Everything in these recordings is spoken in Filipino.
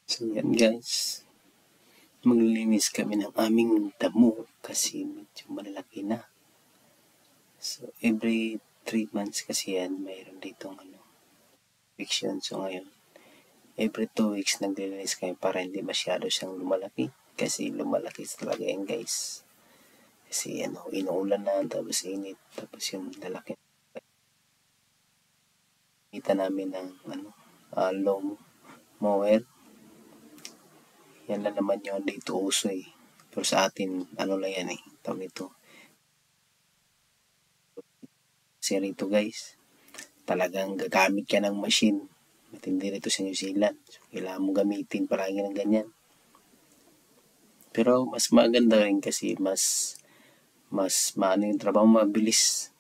So yan guys, maglilinis kami ng aming damo kasi medyo malalaki na. So every 3 months kasi yan, mayroon ditong fiction. So ngayon, every 2 weeks naglilinis kami para hindi masyado siyang lumalaki. Kasi lumalaki talaga yan guys. Kasi inuulan na, tapos init, tapos yung lalaki. Kita namin ng long mower. Yan lang naman yun dito uso eh. Pero sa atin, lang yan eh. Tawag ito. Kasi rito guys, talagang gagamit ka ng machine. Matindi rito sa New Zealand. So, kailangan mo gamitin palagi ng ganyan. Pero mas maganda rin kasi mas maano yung trabaho, mabilis.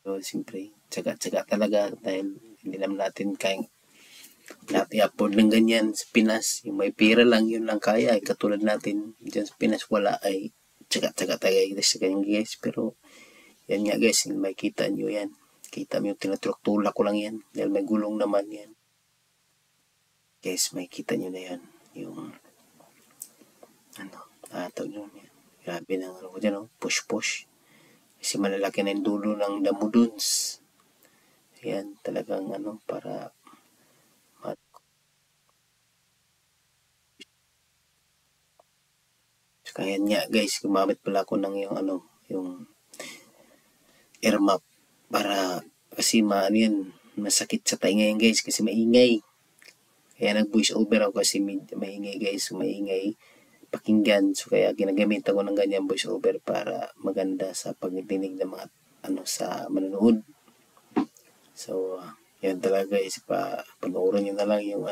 So, siyempre, tsaga-tsaga talaga dahil hindi naman natin kayang i-afford ng ganyan sa Pinas. Yung may pera lang, yun lang kaya. Katulad natin, dyan sa Pinas, wala ay tsaga-tsaga tayo sa ganyan guys. Pero, yan nga guys, may kita nyo yan. Kita mo yung tinatulak-tulak ko lang yan. Dahil may gulong naman yan. Guys, may kita nyo na yan. Yung, tawag nyo yan. Grabe na ko dyan, push-push. Kasi malalaki na yung dulo ng damo dunes. Yan, talagang para kaya nga guys, gumamit pala ako ng yung air map para kasi masakit sa tainga yan guys kasi maingay. Kaya nag-voice over ako kasi maingay guys, maingay pakinggan. So kaya ginagamit ako ng ganyan voice over para maganda sa pagdinig ng mga sa manonood. So yan talaga guys, panoorin nyo na lang yung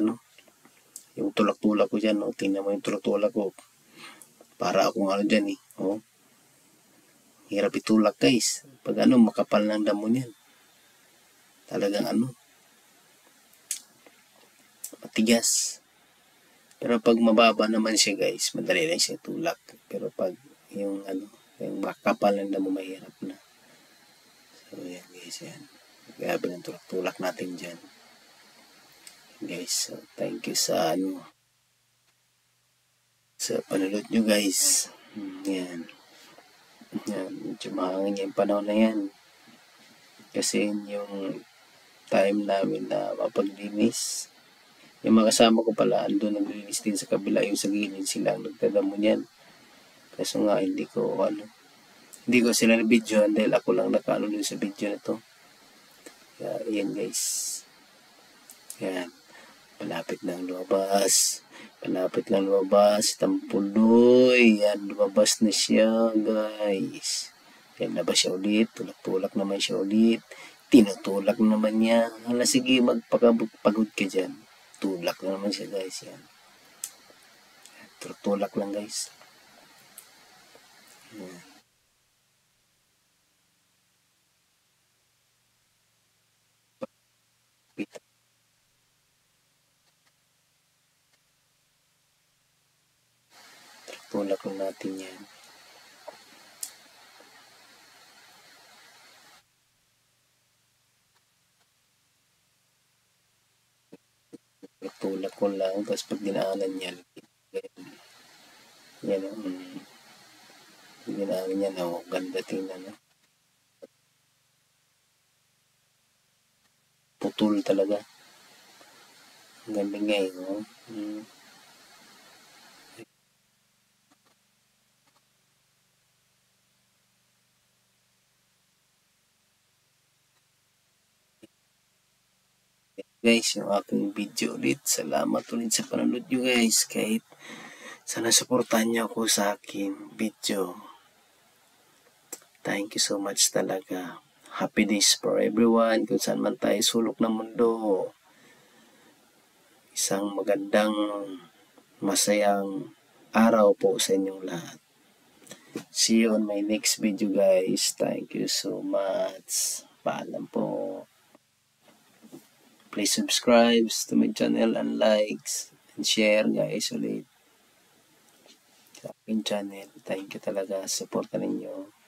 yung tulak-tulak ko dyan. Tingnan mo yung tulak-tulak ko. Para akong dyan eh. Hirap itulak guys. Pag makapal ng damo niyan. Talagang matigas. Pero pag mababa naman siya guys, madali lang siya tulak. Pero pag yung yung makapal ng damo, mahirap na. So yan guys, yan. Grabe ng tulak-tulak natin dyan. Guys, so thank you sa sa panunod nyo guys. Yan. Yan. Medyo mahangin yung panahon na yan. Kasi yung time namin na mapaglinis. Yung mga kasama ko pala, andun naglinis din sa kabila. Yung sa gilid sila ang nagdadamo niyan. Kaso nga, hindi ko sila na video dahil ako lang nakano din sa video na to. Kaya, yan guys. Yan. Palapit lang lumabas. Tampuloy. Yan, lumabas na siya, guys. Yan, labas siya ulit. Tulak-tulak naman siya ulit. Tinutulak naman niya. Hala, sige, magpagod ka dyan. Tulak na naman siya, guys. Yan. Tulak lang, guys. Yan. Tulak lang natin yan. Tulak ko lang. Tapos pag dinaanan niya, yan dinaanan niya na ganda tingnan na. Putol talaga. Ang ganda nga eh, no? Guys, yung aking video ulit. Salamat ulit sa panonood nyo guys. Kahit sana supportahan nyo ako sa aking video. Thank you so much talaga. Happy days for everyone. Kung saan man tayo sulok ng mundo. Isang magandang, masayang araw po sa inyong lahat. See you on my next video guys. Thank you so much. Paalam po. Please subscribe to my channel and likes and share guys ulit sa aking channel. Thank you talaga. Supportan ninyo.